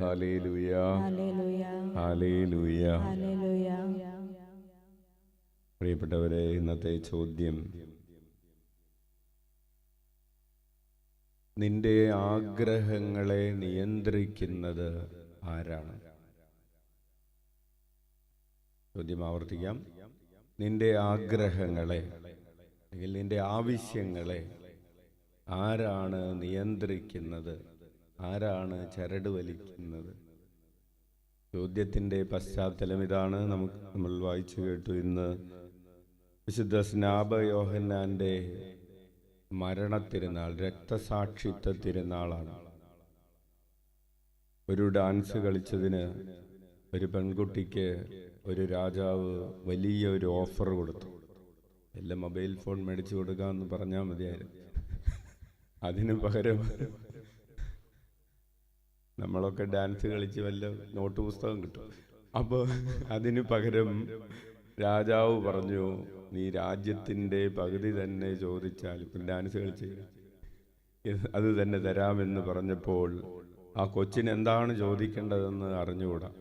Hallelujah, hallelujah, hallelujah. Hallelujah. പ്രിയപ്പെട്ടവരെ, ഇന്നത്തെ ചോദ്യം, നിന്റെ ആഗ്രഹങ്ങളെ നിയന്ത്രിക്കുന്നത് ആരാണ്? ചോദ്യം ആവർത്തിക്കാം. നിന്റെ ആഗ്രഹങ്ങളെ അല്ലെങ്കിൽ നിന്റെ ആവശ്യങ്ങളെ ആരാണ് നിയന്ത്രിക്കുന്നത്? ആരാണ് ചരട് വലിക്കുന്നത്? ചോദ്യത്തിൻ്റെ പശ്ചാത്തലം ഇതാണ്. നമ്മൾ വായിച്ചു കേട്ടു, ഇന്ന് വിശുദ്ധ സ്നാപക യോഹന്നാൻ്റെ മരണത്തിരുന്നാൾ, രക്തസാക്ഷിത്വ തിരുനാളാണ്. ഒരു ഡാൻസ് കളിച്ചതിന് ഒരു പെൺകുട്ടിക്ക് ഒരു രാജാവ് വലിയൊരു ഓഫർ കൊടുത്തു. എല്ലാം മൊബൈൽ ഫോൺ മേടിച്ചു കൊടുക്കാമെന്ന് പറഞ്ഞാൽ മതിയായിരുന്നു. അതിന് പകരം നമ്മളൊക്കെ ഡാൻസ് കളിച്ച് വല്ല നോട്ട് പുസ്തകം കിട്ടും. അപ്പോൾ അതിന് പകരം രാജാവ് പറഞ്ഞു, നീ രാജ്യത്തിൻ്റെ പകുതി തന്നെ ചോദിച്ചാൽ, ഇപ്പം ഡാൻസ് കളിച്ച് അത് തന്നെ തരാമെന്ന് പറഞ്ഞപ്പോൾ ആ കൊച്ചിന് എന്താണ് ചോദിക്കേണ്ടതെന്ന് അറിഞ്ഞുകൂടാ.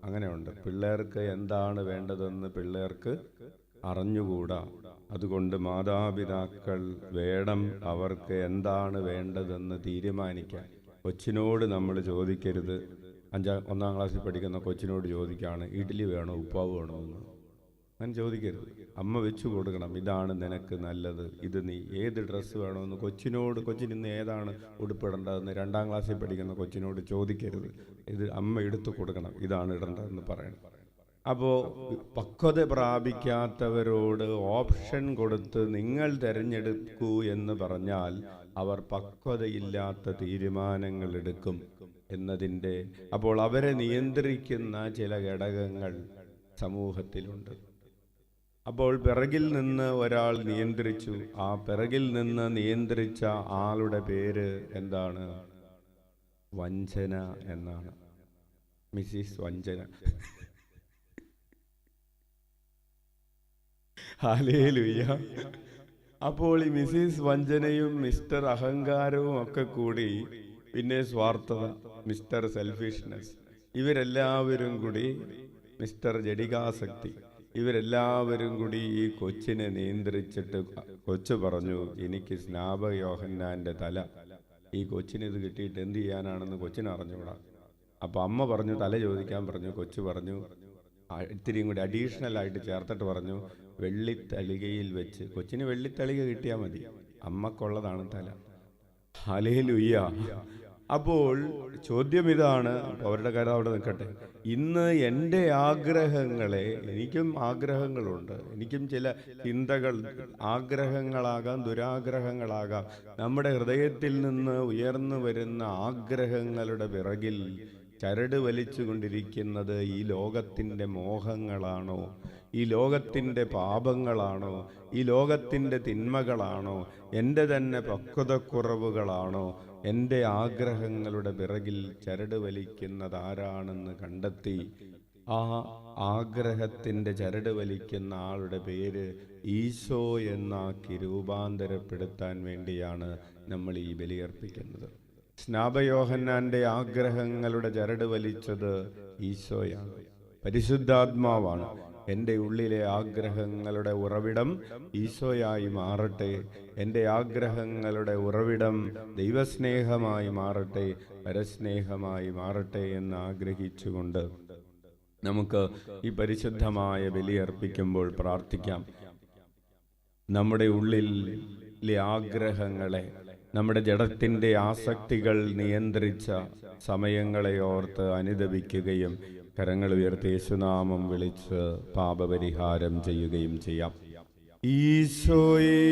അങ്ങനെയുണ്ട്, പിള്ളേർക്ക് എന്താണ് വേണ്ടതെന്ന് പിള്ളേർക്ക് അറിഞ്ഞുകൂടാ. അതുകൊണ്ട് മാതാപിതാക്കൾ വേണം അവർക്ക് എന്താണ് വേണ്ടതെന്ന് തീരുമാനിക്കാൻ. കൊച്ചിനോട് നമ്മൾ ചോദിക്കരുത്. 1ാം ക്ലാസ്സിൽ പഠിക്കുന്ന കൊച്ചിനോട് ചോദിക്കുകയാണ്, ഇഡ്ഡലി വേണോ ഉപ്പാവ് വേണോ എന്ന്. അങ്ങനെ ചോദിക്കരുത്. അമ്മ വെച്ചു കൊടുക്കണം, ഇതാണ് നിനക്ക് നല്ലത്, ഇത് നീ ഏത് ഡ്രസ്സ് വേണമെന്ന് കൊച്ചിന് ഇന്ന് ഏതാണ് ഉടുപ്പിടേണ്ടതെന്ന് 2ാം ക്ലാസ്സിൽ പഠിക്കുന്ന കൊച്ചിനോട് ചോദിക്കരുത്. ഇത് അമ്മ എടുത്തു കൊടുക്കണം, ഇതാണ് ഇടേണ്ടതെന്ന് പറയണം. അപ്പോൾ പക്വത പ്രാപിക്കാത്തവരോട് ഓപ്ഷൻ കൊടുത്ത് നിങ്ങൾ തിരഞ്ഞെടുക്കൂ എന്ന് പറഞ്ഞാൽ അവർ പക്വതയില്ലാത്ത തീരുമാനങ്ങൾ എടുക്കും എന്നതിൻ്റെ. അപ്പോൾ അവരെ നിയന്ത്രിക്കുന്ന ചില ഘടകങ്ങൾ സമൂഹത്തിലുണ്ട്. അപ്പോൾ പിറകിൽ നിന്ന് ഒരാൾ നിയന്ത്രിച്ചു. ആ പിറകിൽ നിന്ന് നിയന്ത്രിച്ച ആളുടെ പേര് എന്താണ്? വഞ്ചന എന്നാണ്. മിസ്സിസ് വഞ്ചന. ഹല്ലേലൂയ. അപ്പോൾ ഈ മിസ്സിസ് വഞ്ചനയും മിസ്റ്റർ അഹങ്കാരവും ഒക്കെ കൂടി, പിന്നെ സ്വാർത്ഥത, മിസ്റ്റർ സെൽഫിഷ്നെസ്, ഇവരെല്ലാവരും കൂടി, മിസ്റ്റർ ജഡികാസക്തി, ഇവരെല്ലാവരും കൂടി ഈ കൊച്ചിനെ നിയന്ത്രിച്ചിട്ട് കൊച്ചു പറഞ്ഞു, എനിക്ക് സ്നാപക യോഹന്നാൻ്റെ തല, ഈ കൊച്ചിന് ഇത് കിട്ടിയിട്ട് എന്ത് ചെയ്യാനാണെന്ന് കൊച്ചിന് അറിഞ്ഞുകൂടാ. അപ്പോൾ അമ്മ പറഞ്ഞു, തല ചോദിക്കാൻ പറഞ്ഞു. കൊച്ചു പറഞ്ഞു, ഇത്തിരിയും കൂടി അഡീഷണൽ ആയിട്ട് ചേർത്തിട്ട് പറഞ്ഞു, വെള്ളിത്തളികയിൽ വെച്ച്. കൊച്ചിന് വെള്ളിത്തളിക കിട്ടിയാൽ മതി, അമ്മക്കുള്ളതാണ് തല. ഹല്ലേലൂയ. അപ്പോൾ ചോദ്യം ഇതാണ്, അവരുടെ കാര്യം അവിടെ നിൽക്കട്ടെ. ഇന്ന് എൻ്റെ ആഗ്രഹങ്ങളെ, എനിക്കും ആഗ്രഹങ്ങളുണ്ട്, എനിക്കും ചില ചിന്തകൾ, ആഗ്രഹങ്ങളാകാം, ദുരാഗ്രഹങ്ങളാകാം. നമ്മുടെ ഹൃദയത്തിൽ നിന്ന് ഉയർന്നു വരുന്ന ആഗ്രഹങ്ങളുടെ പിറകിൽ ചരട് വലിച്ചുകൊണ്ടിരിക്കുന്നത് ഈ ലോകത്തിൻ്റെ മോഹങ്ങളാണോ? ഈ ലോകത്തിൻ്റെ പാപങ്ങളാണോ? ഈ ലോകത്തിൻ്റെ തിന്മകളാണോ? എൻ്റെ തന്നെ പക്വതക്കുറവുകളാണോ? എൻ്റെ ആഗ്രഹങ്ങളുടെ പിറകിൽ ചരട് വലിക്കുന്നത് ആരാണെന്ന് കണ്ടെത്തി ആ ആഗ്രഹത്തിൻ്റെ ചരട് വലിക്കുന്ന ആളുടെ പേര് ഈശോ എന്നാക്കി രൂപാന്തരപ്പെടുത്താൻ വേണ്ടിയാണ് നമ്മൾ ഈ ബലിയർപ്പിക്കുന്നത്. സ്നാപക യോഹന്നാൻ്റെ ആഗ്രഹങ്ങളുടെ ചരട് വലിച്ചത് ഈശോയാണ്, പരിശുദ്ധാത്മാവാണ്. എൻ്റെ ഉള്ളിലെ ആഗ്രഹങ്ങളുടെ ഉറവിടം ഈശോയായി മാറട്ടെ. എൻ്റെ ആഗ്രഹങ്ങളുടെ ഉറവിടം ദൈവസ്നേഹമായി മാറട്ടെ, പരസ്നേഹമായി മാറട്ടെ എന്ന് ആഗ്രഹിച്ചുകൊണ്ട് നമുക്ക് ഈ പരിശുദ്ധമായ ബലിയർപ്പിക്കുമ്പോൾ പ്രാർത്ഥിക്കാം. നമ്മുടെ ഉള്ളിലെ ആഗ്രഹങ്ങളെ, നമ്മുടെ ജഡത്തിൻ്റെ ആസക്തികൾ നിയന്ത്രിച്ച സമയങ്ങളെ ഓർത്ത് അനുദപിക്കുകയും കരങ്ങൾ ഉയർത്തി യേശുനാമം വിളിച്ച് പാപപരിഹാരം ചെയ്യുകയും ചെയ്യാം. ഈശോയേ